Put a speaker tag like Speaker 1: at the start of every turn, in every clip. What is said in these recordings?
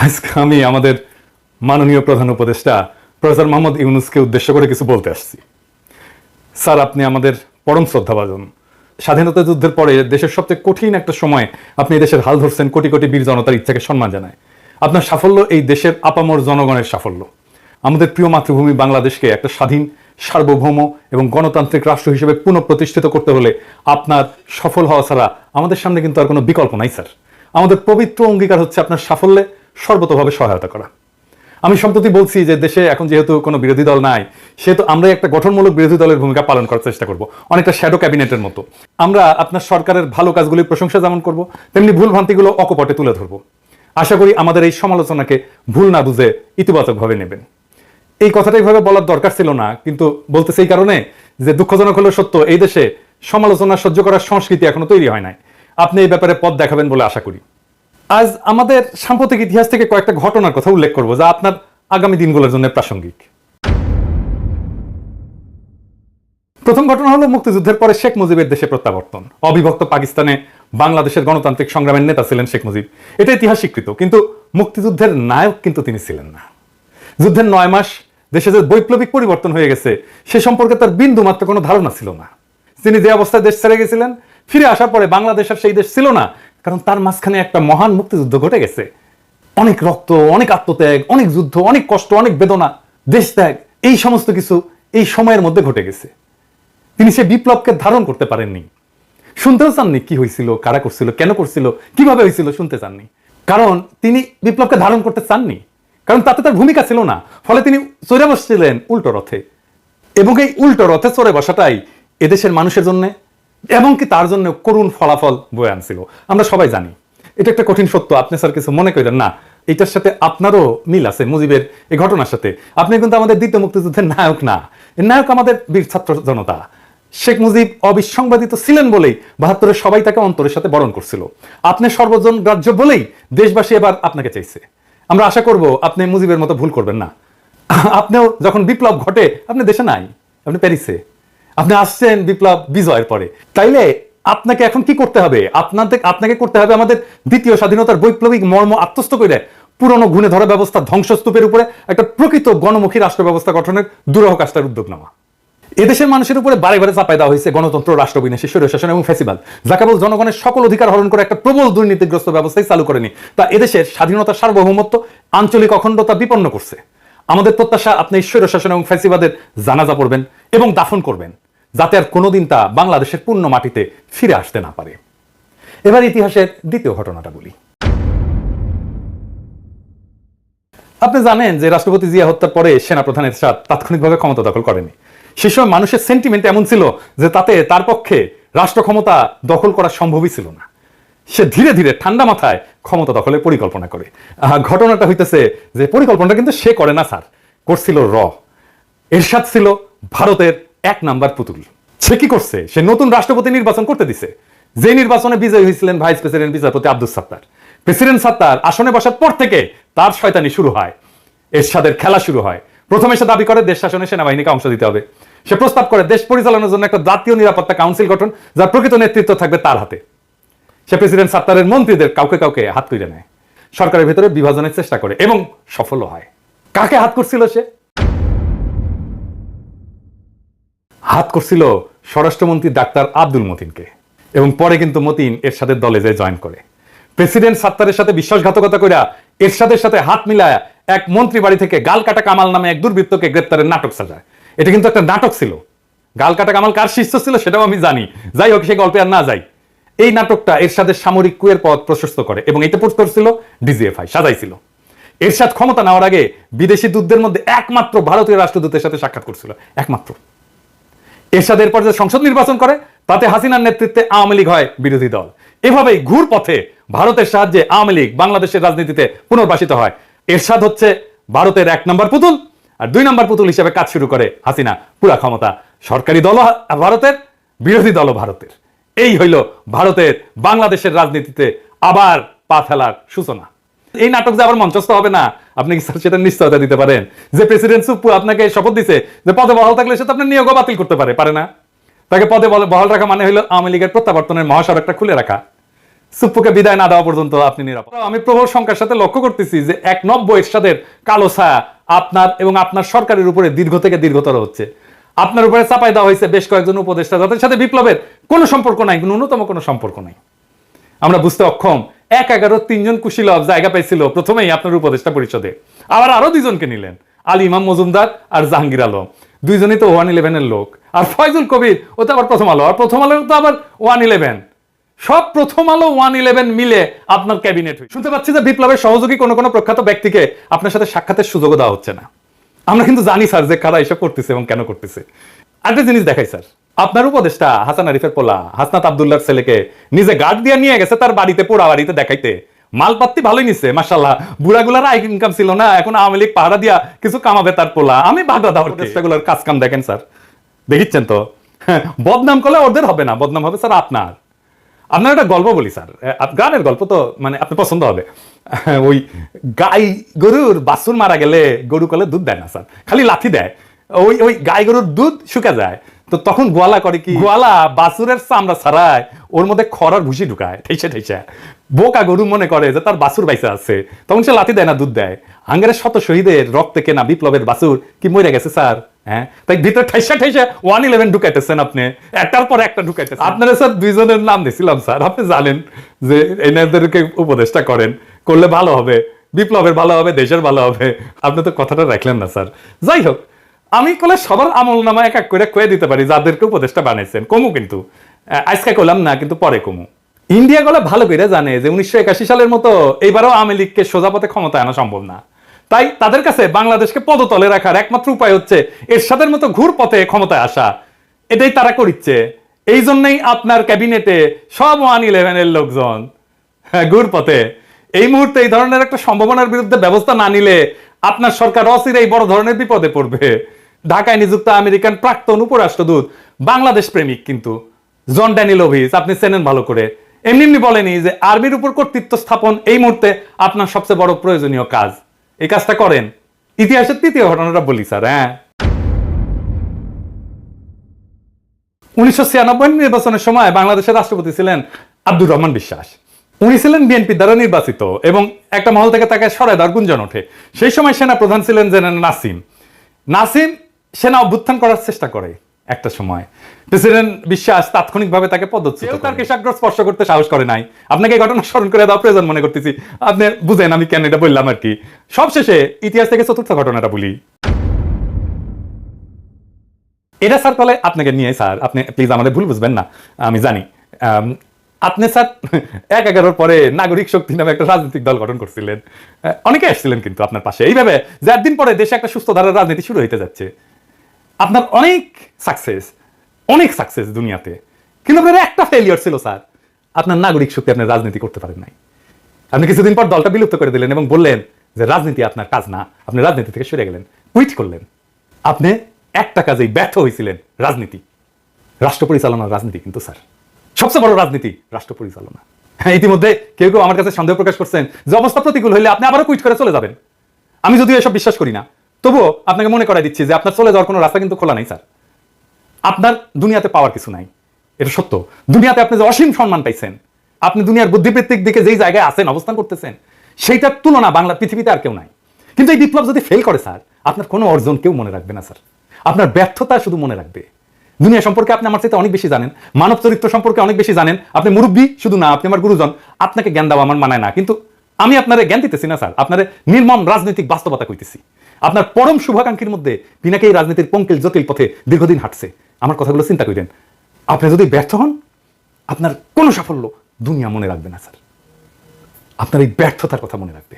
Speaker 1: আজকে আমি আমাদের মাননীয় প্রধান উপদেষ্টা প্রফেসর মোহাম্মদ ইউনূসকে উদ্দেশ্য করে কিছু বলতে আসছি। স্যার, আপনি আমাদের পরম শ্রদ্ধাভাজন। স্বাধীনতা যুদ্ধের পরে দেশের সবচেয়ে কঠিন একটা সময় আপনি এই দেশের হাল ধরছেন, কোটি কোটি বীর জনতার ইচ্ছাকে সম্মান জানায়। আপনার সাফল্য এই দেশের আপামর জনগণের সাফল্য। আমাদের প্রিয় মাতৃভূমি বাংলাদেশকে একটা স্বাধীন, সার্বভৌম এবং গণতান্ত্রিক রাষ্ট্র হিসেবে পুনঃপ্রতিষ্ঠিত করতে হলে আপনার সফল হওয়া ছাড়া আমাদের সামনে কিন্তু আর কোনো বিকল্প নাই স্যার। আমাদের পবিত্র অঙ্গীকার হচ্ছে আপনার সাফল্যে সর্বতোভাবে সহায়তা করা। আমি সম্প্রতি বলছি যে দেশে এখন যেহেতু কোনো বিরোধী দল নাই, সেহেতু আমরা একটা গঠনমূলক বিরোধী দলের ভূমিকা পালন করার চেষ্টা করব, অনেকটা শ্যাডো ক্যাবিনেটের মতো। আমরা আপনার সরকারের ভালো কাজগুলির প্রশংসা যেমন করব, তেমনি ভুল ভ্রান্তিগুলো অকপটে তুলে ধরব। আশা করি আমাদের এই সমালোচনাকে ভুল না বুঝে ইতিবাচকভাবে নেবেন। এই কথাটা এইভাবে বলার দরকার ছিল না, কিন্তু বলতেছে এই কারণে যে দুঃখজনক হলেও সত্য, এই দেশে সমালোচনা সহ্য করার সংস্কৃতি এখনো তৈরি হয় নাই। আপনি এই ব্যাপারে পথ দেখাবেন বলে আশা করি। আজ আমাদের সাম্প্রতিক ইতিহাস থেকে কয়েকটা ঘটনার কথা উল্লেখ করব যা আপনার আগামী দিনগুলোর জন্য প্রাসঙ্গিক। প্রথম ঘটনা হলো মুক্তিযুদ্ধের পরে শেখ মুজিবের দেশে প্রত্যাবর্তন। অবিভক্ত পাকিস্তানে বাংলাদেশের গণতান্ত্রিক সংগ্রামের নেতা ছিলেন শেখ মুজিব, এটা ইতিহাস স্বীকৃত। কিন্তু মুক্তিযুদ্ধের নায়ক কিন্তু তিনি ছিলেন না। যুদ্ধের 9 মাস দেশে যে বৈপ্লবিক পরিবর্তন হয়ে গেছে সে সম্পর্কে তার বিন্দু মাত্র কোনো ধারণা ছিল না। তিনি যে অবস্থায় দেশ ছেড়ে গেছিলেন, ফিরে আসার পরে বাংলাদেশ আর সেই দেশ ছিল না, কারণ তার মাঝখানে একটা মহান মুক্তিযুদ্ধ ঘটে গেছে। অনেক রক্ত, অনেক আত্মত্যাগ, অনেক যুদ্ধ, অনেক কষ্ট, অনেক বেদনা, দেশ ত্যাগ, এই সমস্ত কিছু এই সময়ের মধ্যে ঘটে গেছে। তিনি সে বিপ্লবকে ধারণ করতে পারেননি। শুনতেও চাননি কি হয়েছিল, কারা করছিল, কেন করছিল, কিভাবে হয়েছিল, শুনতে চাননি। কারণ তিনি বিপ্লবকে ধারণ করতে চাননি, কারণ তাতে তার ভূমিকা ছিল না। ফলে তিনি চড়ে বসছিলেন উল্টো রথে, এবং এই উল্টো রথে চড়ে বসাটাই এদেশের মানুষের জন্য এমনকি তার জন্য করুণ ফলাফল বয়ে আনছিল। আমরা সবাই জানি, এটা একটা কঠিন সত্য। আপনি স্যার কিছু মনে করেন না, এটার সাথে আপনারও মিল আছে মুজিবের এই ঘটনার সাথে। আপনি কিন্তু আমাদের দ্বিতীয় মুক্তিযুদ্ধের নায়ক না, এর নায়ক আমাদের বীর ছাত্র জনতা। শেখ মুজিব অবিসংবাদিত ছিলেন বলেই 72-এর সবাই তাকে অন্তরের সাথে বরণ করছিল। আপনি সর্বজন গ্রাহ্য বলেই দেশবাসী এবার আপনাকে চাইছে। আমরা আশা করব আপনি মুজিবের মতো ভুল করবেন না। আপনিও যখন বিপ্লব ঘটে আপনি দেশে নাই, আপনি প্যারিসে। আপনি আসছেন বিপ্লব বিজয়ের পরে। তাইলে আপনাকে এখন কি করতে হবে? আপনাকে করতে হবে আমাদের দ্বিতীয় স্বাধীনতার বৈপ্লবিক মর্ম আত্মস্থ করে পুরনো ঘুণে ধরা ব্যবস্থা ধ্বংসস্তূপের উপরে একটা প্রকৃত গণমুখী রাষ্ট্র ব্যবস্থা গঠনের দুরূহ কাজটার উদ্যোগ নেওয়া। এদেশের মানুষের উপরে বারে বারে চাপাই দেওয়া হয়েছে গণতন্ত্র, রাষ্ট্রবিনাশী, স্বৈরশাসন এবং ফ্যাসিবাদ, যা কেবল জনগণের সকল অধিকার হরণ করে একটা প্রবল দুর্নীতিগ্রস্ত ব্যবস্থাই চালু করেনি, তা এদেশের স্বাধীনতা, সার্বভৌমত্ব, আঞ্চলিক অখণ্ডতা বিপন্ন করছে। আমাদের প্রত্যাশা আপনি স্বৈরশাসন এবং ফ্যাসিবাদের জানাজা পড়বেন এবং দাফন করবেন, যাতে আর কোনোদিন তা বাংলাদেশের পূর্ণ মাটিতে ফিরে আসতে না পারে। এবার ইতিহাসের দ্বিতীয় ঘটনাটা বলি। আপনি জানেন যে রাষ্ট্রপতি জিয়া হত্যার পরে সেনাপ্রধান এরশাদ তাৎক্ষণিকভাবে ক্ষমতা দখল করেনি। সে সময় মানুষের সেন্টিমেন্ট এমন ছিল যে তাতে তার পক্ষে রাষ্ট্র ক্ষমতা দখল করা সম্ভবই ছিল না। সে ধীরে ধীরে ঠান্ডা মাথায় ক্ষমতা দখলের পরিকল্পনা করে। ঘটনাটা হইতেছে যে পরিকল্পনাটা কিন্তু সে করে না স্যার, করছিল এরশাদ ছিল ভারতের 1 নাম্বার পুতুল। সে কি করছে? সে নতুন রাষ্ট্রপতি নির্বাচন করতে দিছে। যে নির্বাচনে বিজয়ী হয়েছিলেন ভাইস প্রেসিডেন্ট বিচারপতি আব্দুস সাত্তার। প্রেসিডেন্ট সাত্তার আসনে বসার পর থেকে তার শয়তানি শুরু হয়, এরশাদের খেলা শুরু হয়। প্রথমে সে দাবি করে দেশ শাসনে সেনাবাহিনীকে অংশ দিতে হবে। সে প্রস্তাব করে দেশ পরিচালনার জন্য একটা জাতীয় নিরাপত্তা কাউন্সিল গঠন, যার প্রকৃত নেতৃত্ব থাকবে তার হাতে। সে প্রেসিডেন্ট সাত্তারের মন্ত্রীদের কাউকে কাউকে হাত করে নেয়, সরকারের ভিতরে বিভাজনের চেষ্টা করে এবং সফল হয়। কাকে হাত করছিল সে? হাত করছিল স্বরাষ্ট্রমন্ত্রী ডাক্তার আব্দুল মতিনকে, এবং পরে কিন্তু মতিন এরশাদের দলে যে জয়েন করে। প্রেসিডেন্ট সাত্তারের সাথে বিশ্বাসঘাতকতা কইরা এরশাদের সাথে হাত মিলায় এক মন্ত্রী বাড়ি থেকে গালকাটা কামাল নামে এক দুর্বৃত্তকে গ্রেপ্তারের নাটক সাজায়। এটা কিন্তু একটা নাটক ছিল। গালকাটা কামাল কার শিষ্য ছিল সেটাও আমি জানি, যাই হোক সে গল্পে আর না যাই। এই নাটকটা এরশাদের সামরিক কুয়ের পথ প্রশস্ত করে এবং এটা পোস্ট করছিল ডিজিএফআই, সাজাইছিল। এরশাদ ক্ষমতা নেওয়ার আগে বিদেশি দূতদের মধ্যে একমাত্র ভারতীয় রাষ্ট্রদূতের সাথে সাক্ষাৎ করছিল, একমাত্র। এরশাদের পর যে সংসদ নির্বাচন করে তাতে হাসিনার নেতৃত্বে আওয়ামী লীগ হয় বিরোধী দল। এভাবেই ঘুর পথে ভারতের সাহায্যে আওয়ামী লীগ বাংলাদেশের রাজনীতিতে পুনর্বাসিত হয়। এরশাদ হচ্ছে ভারতের 1 নাম্বার পুতুল, আর 2 নাম্বার পুতুল হিসেবে কাজ শুরু করে হাসিনা। পুরা ক্ষমতা সরকারি দল ভারতের, বিরোধী দল ভারতের। এই হইল ভারতের বাংলাদেশের রাজনীতিতে আবার পা ফেলার সূচনা। এই নাটক যে আবার মঞ্চস্থ হবে না, আপনি কি স্যার সেটা নিশ্চয়তা দিতে পারেন যে প্রেসিডেন্ট সুপ্পু আপনাকে শপথ দিছে যে পদে বহাল থাকলে সে তো আপনার নিয়োগ বাতিল করতে পারে না? তাকে পদে বহাল রাখা মানে হলো আওয়ামী লীগের প্রত্যাবর্তনের মহাসড়কটা খুলে রাখা। সুপ্পুকে বিদায় না দেওয়া পর্যন্ত আপনি নিরাপদ। আমি প্রবল সংখ্যার সাথে লক্ষ্য করতেছি যে 91 এরশাদের কালো ছায়া আপনার এবং আপনার সরকারের উপরে দীর্ঘ থেকে দীর্ঘতর হচ্ছে। আপনার উপরে চাপাই দেওয়া হয়েছে বেশ কয়েকজন উপদেষ্টা, যাদের সাথে বিপ্লবের কোনো সম্পর্ক নাই, ন্যূনতম কোনো সম্পর্ক নাই। আমরা বুঝতে অক্ষম। 11 3জন কুশীলভ জায়গা পাইছিল প্রথমেই আপনার উপদেষ্টা পরিষদে, আবার আরো 2জনকে নিলেন, আলী ইমাম মজুমদার আর জাহাঙ্গীর আলম, 2জনই তো 111 এর লোক। আর ফয়জুল কবির ও তো আবার প্রথম আলো, আর প্রথম আলো তো আবার 111। সব প্রথম আলো 111 মিলে আপনার ক্যাবিনেট। শুনতে পাচ্ছি যে বিপ্লবের সহযোগী কোনো কোনো প্রখ্যাত ব্যক্তিকে আপনার সাথে সাক্ষাতের সুযোগ দেওয়া হচ্ছে না। আমরা কিন্তু জানি স্যার যে কারা এসব করতেছে এবং কেন করতেছে। একটা জিনিস দেখাই স্যার, আপনার উপদেষ্টা হাসান আরিফের পোলা হাসনাত আব্দুল্লাহর ছেলেকে নিজে গার্ড দিয়ে নিয়ে গেছে তার বাড়িতে, পোড়া বাড়িতে দেখাইতে। মালপাত্তি ভালোই নিচ্ছে মাশাআল্লাহ, বুড়াগুলার আয় ইনকাম ছিল না, এখন আওয়ামী লীগ পাহারা দিয়া কিছু কামাবে তার পোলা। আমি বাগড়া দেওয়ার চেষ্টাগুলোর কাজ কাম দেখেন স্যার, দেখিচ্ছেন তো। বদনাম করলে ওদের হবে না, বদনাম হবে স্যার আপনার। আপনার একটা গল্প বলি স্যার, গানের গল্প তো মানে আপনি পছন্দ হবে। ওই গাই গরুর বাছুর মারা গেলে গরু কলে দুধ দেয় না স্যার, খালি লাথি দেয়। ওই ওই গাই গরুর দুধ শুকা যায়, তো তখন গোয়ালা করে কি, গোয়ালা বাছুরের চামড়া ছাড়ায় ওর মধ্যে খড়ার ভুসি ঢুকায় ঠেসে ঠেসে। বোকা গরু মনে করে যে তার বাছুর বাইসা আছে, তখন সে লাথি দেয় না, দুধ দেয়। হাঙ্গারের শত শহীদের রক্তে কেনা বিপ্লবের বাছুর কি মরে গেছে স্যার? হ্যাঁ, তাই ভিতরে ঠেসা ঠেসা 111 ঢুকাইতেছেন আপনি, একটার পর একটা ঢুকাইতেছেন। আপনারা স্যার 2জনের নাম দিয়েছিলাম স্যার, আপনি জানেন যে এনাদেরকে উপদেষ্টা করেন, করলে ভালো হবে, বিপ্লবের ভালো হবে, দেশের ভালো হবে। আপনি তো কথাটা রাখলেন না স্যার। যাই হোক, আমি কলে সবার আমল নামা এক এক করে কয়ে দিতে পারি যাদেরকে উপদেষ্টা বানাইছেন। কমু কিন্তু আজকে কইলাম না, কিন্তু পরে কমু। ইন্ডিয়া গলে ভালো করে জানে যে 1981 সালের মতো এইবারও আওয়ামী লীগকে সোজা পথে ক্ষমতায় আনা সম্ভব না। তাই তাদের কাছে বাংলাদেশকে পদতলে রাখার একমাত্র উপায় হচ্ছে এরশাদের মতো ঘুর পথে ক্ষমতায় আসা। এটাই তারা করিচ্ছে। এই জন্যই আপনার ক্যাবিনেটে সব 111 এর লোকজন ঘুর পথে। এই মুহূর্তে এই ধরনের একটা সম্ভাবনার বিরুদ্ধে ব্যবস্থা না নিলে আপনার সরকার অচিরেই বড় ধরনের বিপদে পড়বে। ঢাকায় নিযুক্ত আমেরিকান প্রাক্তন উপরাষ্ট্রদূত বাংলাদেশ প্রেমিক কিন্তু জন ড্যানিলোভিচ, আপনি চেনেন ভালো করে, এমনি এমনি বলেনি যে আর্মির উপর কর্তৃত্ব স্থাপন এই মুহূর্তে আপনার সবচেয়ে বড় প্রয়োজনীয় কাজ। এই কাজটা করেন। ইতিহাসের 3য় ঘটনাটা বলি স্যার। হ্যাঁ, 1996 নির্বাচনের সময় বাংলাদেশের রাষ্ট্রপতি ছিলেন আব্দুর রহমান বিশ্বাস। উনি ছিলেন বিএনপি দ্বারা নির্বাচিত এবং একটা মহল থেকে তাকে সরায় দেওয়ার গুঞ্জন ওঠে। সেই সময় সেনা প্রধান ছিলেন জেনারেল নাসিম। নাসিম সেনা অভ্যুত্থান করার চেষ্টা করে একটা সময়। প্রেসিডেন্ট বিশ্বাস তাৎক্ষণিকভাবে তাকে পদচ্যুত করেন। তার কেশাগ্র স্পর্শ করতে সাহস করে নাই। আপনাকে এই ঘটনা স্মরণ করে দেওয়া প্রয়োজন মনে করতেছি, আপনি বুঝেন আমি কেন এটা বললাম আর কি। সবশেষে ইতিহাস থেকে 4র্থ ঘটনাটা বলি। এটা স্যার তাহলে আপনাকে নিয়ে স্যার, আপনি প্লিজ আমাদের ভুল বুঝবেন না, আমি জানি। আপনি স্যার 11 পরে নাগরিক শক্তি নামে একটা রাজনৈতিক দল গঠন করছিলেন। অনেকে আসছিলেন কিন্তু আপনার পাশে, এইভাবে যে একদিন পরে দেশে একটা সুস্থ ধারার রাজনীতি শুরু হইতে যাচ্ছে। আপনার অনেক সাকসেস দুনিয়াতে, কিন্তু আপনার একটা ফেলিওর ছিল স্যার, আপনার নাগরিক শক্তি, আপনার রাজনীতি করতে পারেন নাই। আপনি কিছুদিন পর দলটা বিলুপ্ত করে দিলেন এবং বললেন যে রাজনীতি আপনার কাজ না, আপনি রাজনীতি থেকে সরে গেলেন, কুইট করলেন। আপনি একটা কাজেই ব্যর্থ হয়েছিলেন, রাজনীতি, রাষ্ট্র পরিচালনার রাজনীতি। কিন্তু স্যার সবচেয়ে বড় রাজনীতি রাষ্ট্র পরিচালনা। ইতিমধ্যে কেউ কেউ আমার কাছে সন্দেহ প্রকাশ করছেন যে অবস্থা প্রতিকূল হইলে আপনি আবারও কুইট করে চলে যাবেন। আমি যদিও এসব বিশ্বাস করি না, তবুও আপনাকে মনে করাই দিচ্ছি যে আপনার চলে যাওয়ার কোনো রাস্তা কিন্তু খোলা নাই স্যার। আপনার দুনিয়াতে পাওয়ার কিছু নাই, এটা সত্য। দুনিয়াতে আপনি যে অসীম সম্মান পাইছেন, আপনি দুনিয়ার বুদ্ধিবৃত্তিক দিকে যেই জায়গায় আছেন, অবস্থান করতেছেন, সেইটার তুলনা বাংলা পৃথিবীতে আর কেউ নাই। কিন্তু এই বিপ্লব যদি ফেল করে স্যার, আপনার কোনো অর্জন কেউ মনে রাখবে না স্যার, আপনার ব্যর্থতা শুধু মনে রাখবে। দুনিয়া সম্পর্কে আপনি আমার চাইতে অনেক বেশি জানেন, মানব চরিত্র সম্পর্কে অনেক বেশি জানেন। আপনি মুরব্বী শুধু না, আপনি আমার গুরুজন। আপনাকে জ্ঞান দেওয়া আমার মানায় না, কিন্তু আমি আপনারে জ্ঞান দিতেছি না স্যার, আপনারে নির্মম রাজনৈতিক বাস্তবতা কইতেছি। আপনার পরম শুভাকাঙ্ক্ষীর মধ্যে পিনাকে এই রাজনীতির পঙ্কিল জটিল পথে দীর্ঘদিন হাঁটছে। আমার কথাগুলো চিন্তা করেন। আপনি যদি ব্যর্থ হন, আপনার কোনো সাফল্য দুনিয়া মনে রাখবে না স্যার, আপনার এই ব্যর্থতার কথা মনে রাখবে।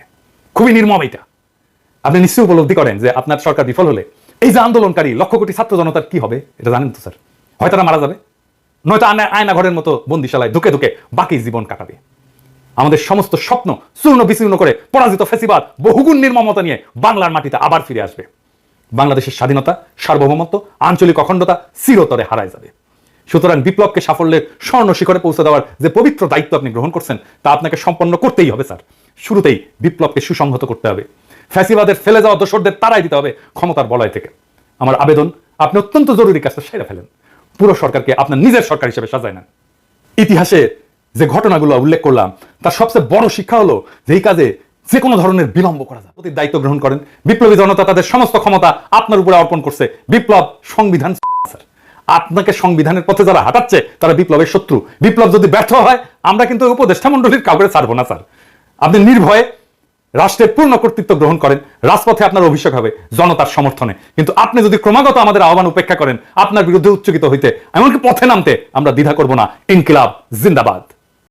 Speaker 1: খুবই নির্মম এটা। আপনি নিশ্চয়ই উপলব্ধি করেন যে আপনার সরকার বিফল হলে এই যে আন্দোলনকারী লক্ষ কোটি ছাত্র জনতার কি হবে, এটা জানেন তো স্যার? হয় তারা মারা যাবে, নয়তো আয়না ঘরের মতো বন্দিশালায় ধুকে ধুকে বাকি জীবন কাটাবে। আমাদের সমস্ত স্বপ্ন চূর্ণ বিচূর্ণ করে পরাজিত ফ্যাসিবাদ বহুগুণ নির্মমতা নিয়ে বাংলার মাটিতে আবার ফিরে আসবে। বাংলাদেশের স্বাধীনতা, সার্বভৌমত্ব, আঞ্চলিক অখণ্ডতা চিরতরে হারায় যাবে। সুতরাং বিপ্লবকে সাফল্যের স্বর্ণ শিখরে পৌঁছে দেওয়ার যে পবিত্র দায়িত্ব আপনি গ্রহণ করছেন, তা আপনাকে সম্পন্ন করতেই হবে স্যার। শুরুতেই বিপ্লবকে সুসংহত করতে হবে, ফ্যাসিবাদের ফেলে যাওয়া দোসরদের তাড়াই দিতে হবে ক্ষমতার বলয় থেকে। আমার আবেদন, আপনি অত্যন্ত জরুরি কাজটা সেরে ফেলেন। পুরো সরকারকে আপনার নিজের সরকার হিসেবে সাজায় নেন। ইতিহাসে যে ঘটনাগুলো উল্লেখ করলাম তার সবচেয়ে বড় শিক্ষা হলো যে এই কাজে যে কোনো ধরনের বিলম্ব করা যায়। প্রতি দায়িত্ব গ্রহণ করেন। বিপ্লবী জনতা তাদের সমস্ত ক্ষমতা আপনার উপরে অর্পণ করছে। বিপ্লব সংবিধান স্যার, আপনাকে সংবিধানের পথে যারা হাঁটাচ্ছে তারা বিপ্লবের শত্রু। বিপ্লব যদি ব্যর্থ হয় আমরা কিন্তু উপদেষ্টা মন্ডলীর কাউকে ছাড়বো না স্যার। আপনি নির্ভয়ে রাষ্ট্রের পূর্ণ কর্তৃত্ব গ্রহণ করেন, রাজপথে আপনার অভিষেক হবে জনতার সমর্থনে। কিন্তু আপনি যদি ক্রমাগত আমাদের আহ্বান উপেক্ষা করেন, আপনার বিরুদ্ধে উচ্চকিত হইতে, এমনকি পথে নামতে আমরা দ্বিধা করব না। ইনকিলাব জিন্দাবাদ।